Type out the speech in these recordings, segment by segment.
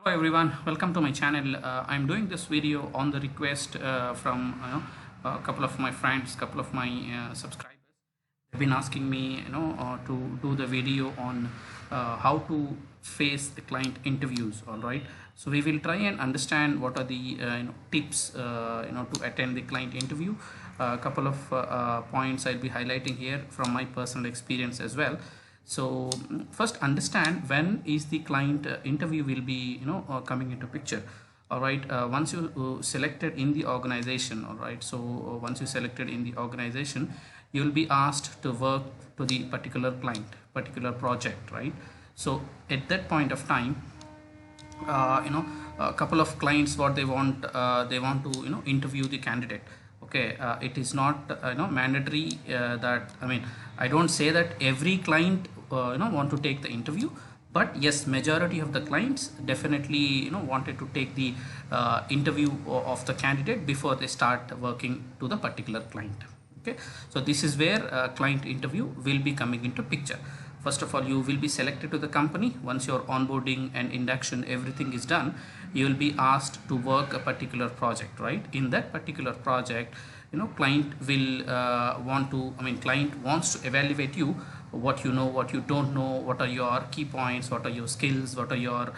Hello everyone, welcome to my channel. I'm doing this video on the request from a couple of my friends, couple of my subscribers. They've been asking me to do the video on how to face the client interviews. All right, so we will try and understand what are the tips to attend the client interview. A couple of points I'll be highlighting here from my personal experience as well. So first understand when is the client interview will be coming into picture. All right, once you selected in the organization. All right, so once you selected in the organization, you will be asked to work to the particular client, particular project, right? So at that point of time, a couple of clients, what they want to interview the candidate. Okay, it is not mandatory that, I mean, I don't say that every client want to take the interview, but yes, majority of the clients definitely wanted to take the interview of the candidate before they start working to the particular client. Okay, so this is where client interview will be coming into picture. First of all, you will be selected to the company. Once your onboarding and induction, everything is done, you will be asked to work a particular project, right? In that particular project, client will client wants to evaluate you, what you know, what you don't know, what are your key points, what are your skills, what are your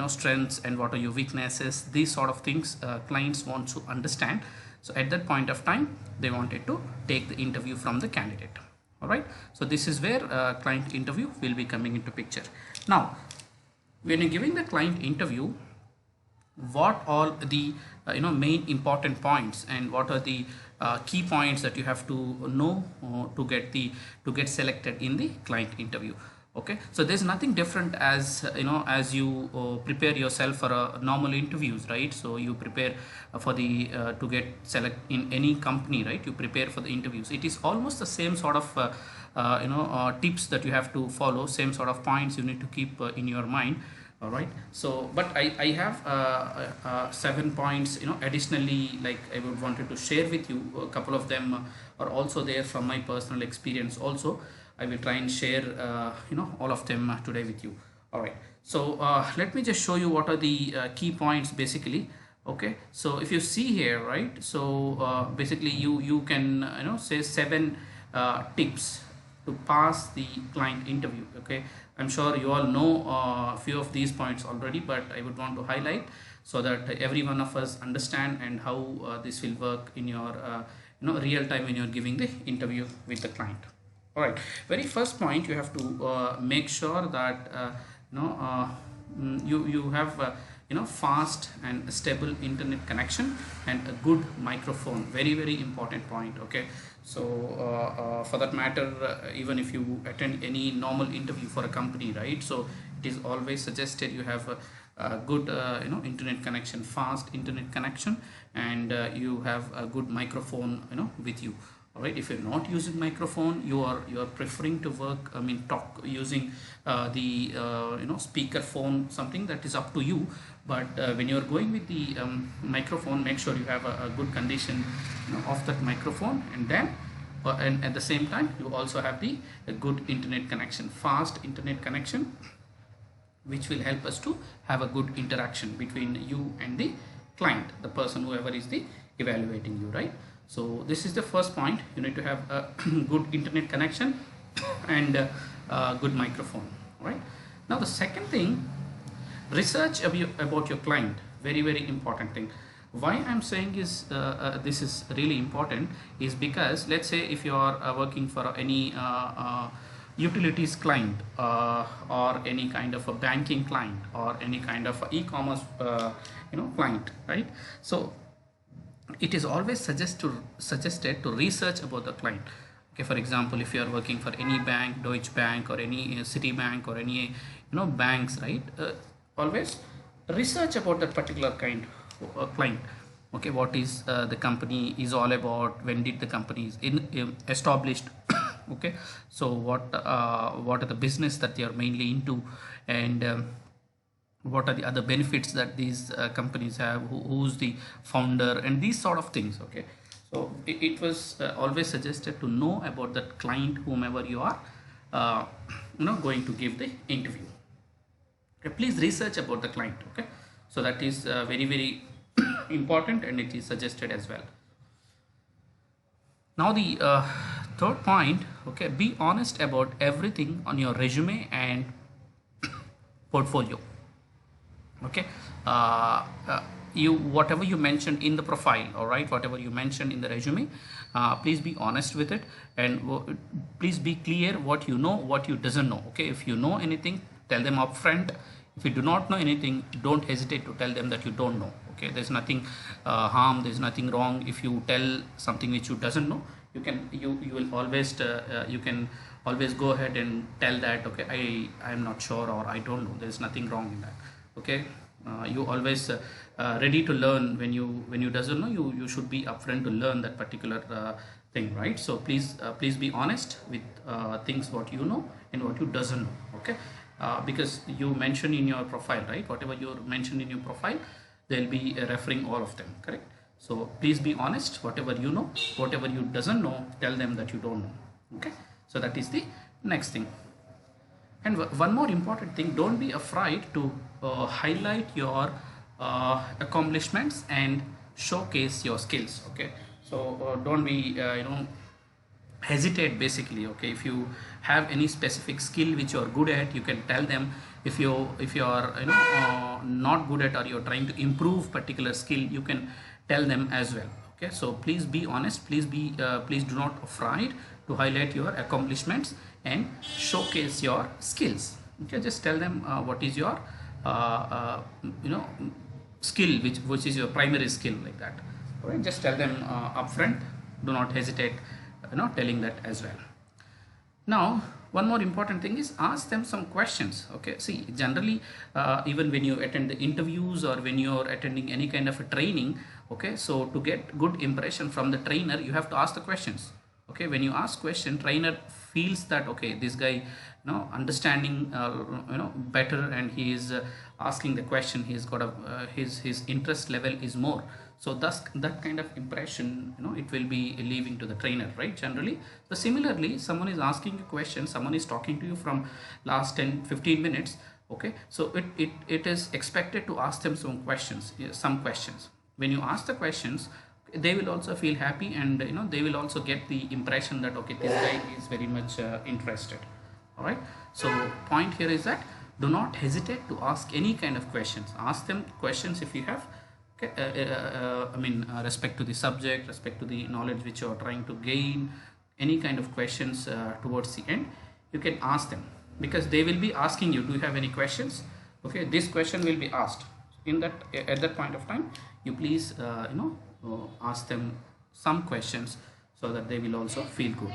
strengths, and what are your weaknesses. These sort of things clients want to understand. So at that point of time, they wanted to take the interview from the candidate. All right, so this is where client interview will be coming into picture. Now when you're giving the client interview, what all the main important points and what are the key points that you have to know to get selected in the client interview. Okay, so there's nothing different as you prepare yourself for a normal interviews, right? So you prepare for the to get select in any company, right? You prepare for the interviews. It is almost the same sort of tips that you have to follow, same sort of points you need to keep in your mind. All right, so but I have 7 points additionally, like I would wanted to share with you. A couple of them are also there from my personal experience also. I will try and share all of them today with you. All right, so let me just show you what are the key points basically. Okay, so if you see here, right, so basically you can say 7 tips to pass the client interview. Okay, I'm sure you all know a few of these points already, but I would want to highlight so that every one of us understand and how this will work in your real time when you're giving the interview with the client. All right, very first point, you have to make sure that you have fast and stable internet connection and a good microphone. Very important point. Okay, so for that matter, even if you attend any normal interview for a company, right, so it is always suggested you have a good internet connection, fast internet connection, and you have a good microphone with you. All right, if you're not using microphone, you are preferring to work, I mean, talk using the speaker phone, something that is up to you. But when you're going with the microphone, make sure you have a good condition of that microphone, and then and at the same time you also have the a good internet connection, fast internet connection, which will help us to have a good interaction between you and the client, the person whoever is the evaluating you, right? So this is the first point. You need to have a good internet connection and a good microphone. All right, now the second thing, research about your client. Very important thing. Why I'm saying is this is really important is because, let's say if you are working for any utilities client or any kind of a banking client or any kind of e-commerce client, right? So it is always suggested to research about the client. Okay, for example, if you are working for any bank, Deutsche Bank or any Citibank or any banks, right, always research about that particular kind client. Okay, what is the company is all about, when did the company is established okay, so what are the business that they are mainly into, and what are the other benefits that these companies have, who's the founder, and these sort of things. Okay, so it was always suggested to know about that client, whomever you are going to give the interview. Okay, please research about the client. Okay, So that is very important, and it is suggested as well. Now the third point, okay, be honest about everything on your resume and portfolio. Okay, you whatever you mentioned in the profile, all right, whatever you mentioned in the resume, please be honest with it, and please be clear what you know, what you doesn't know. Okay, if you know anything, tell them upfront. If you do not know anything, don't hesitate to tell them that you don't know. Okay, there's nothing harm, there's nothing wrong if you tell something which you doesn't know. You will always you can always go ahead and tell that, okay, I am not sure, or I don't know. There's nothing wrong in that. Okay, you always ready to learn. When you doesn't know, you should be upfront to learn that particular thing, right? So please be honest with things what you know and what you doesn't know. Okay, because you mentioned in your profile, right, whatever you mentioned in your profile, they'll be referring all of them, correct? So please be honest, whatever you know, whatever you doesn't know, tell them that you don't know. Okay, so that is the next thing. And one more important thing, don't be afraid to highlight your accomplishments and showcase your skills. Okay, so don't be hesitate basically. Okay, if you have any specific skill which you are good at, you can tell them. If you are not good at, or you're trying to improve particular skill, you can tell them as well. Okay, so please be honest, please do not afraid to highlight your accomplishments and showcase your skills. Okay, just tell them what is your skill, which is your primary skill, like that. All right, just tell them upfront. Do not hesitate telling that as well. Now one more important thing is, ask them some questions. Okay, see, generally even when you attend the interviews, or when you're attending any kind of a training, okay, so to get good impression from the trainer, you have to ask the questions. Okay, when you ask question, trainer feels that, okay, this guy understanding better, and he is asking the question, he's got a his interest level is more. So thus that kind of impression it will be leaving to the trainer, right, generally. So similarly, someone is asking a question, someone is talking to you from last 10-15 minutes. Okay, so it is expected to ask them some questions. When you ask the questions, they will also feel happy, and they will also get the impression that, okay, this guy is very much interested. All right, so point here is that do not hesitate to ask any kind of questions. Ask them questions if you have, okay, respect to the subject, respect to the knowledge which you are trying to gain. Any kind of questions towards the end, you can ask them, because they will be asking you, do you have any questions? Okay, this question will be asked in that, at that point of time. You please ask them some questions, so that they will also feel good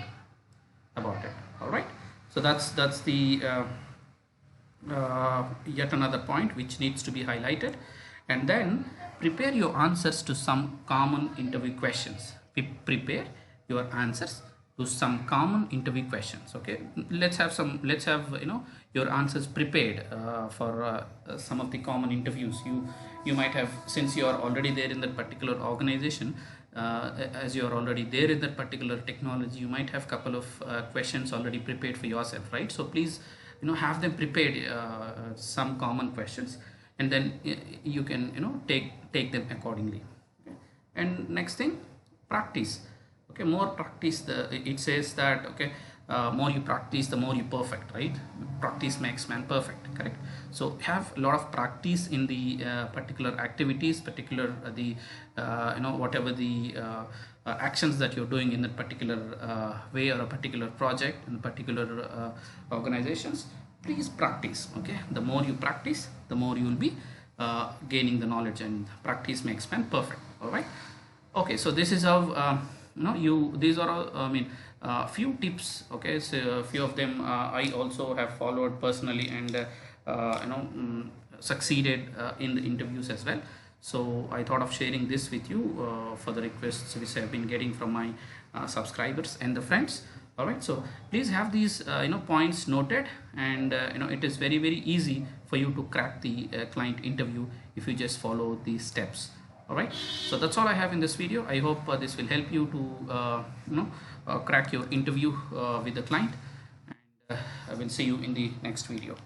about it. All right, so that's the yet another point which needs to be highlighted. And then prepare your answers to some common interview questions. Prepare your answers to some common interview questions. Okay, let's have your answers prepared for some of the common interviews. You might have, since you are already there in that particular organization, as you are already there in that particular technology, you might have couple of questions already prepared for yourself, right? So please have them prepared, some common questions, and then you can take them accordingly. Okay? And next thing, practice. Okay, more practice. It says that, okay, more you practice, the more you perfect, right? Practice makes man perfect, correct? So have a lot of practice in the particular activities, particular the whatever the actions that you're doing in that particular way, or a particular project in particular organizations. Please practice. Okay, the more you practice, the more you will be gaining the knowledge, and practice makes man perfect. All right, okay, so this is how these are all, few tips. Okay, so a few of them I also have followed personally, and succeeded in the interviews as well. So I thought of sharing this with you for the requests which I have been getting from my subscribers and the friends. All right, so please have these points noted, and it is very very for you to crack the client interview if you just follow these steps. All right, so that's all I have in this video. I hope this will help you to crack your interview with the client, and I will see you in the next video.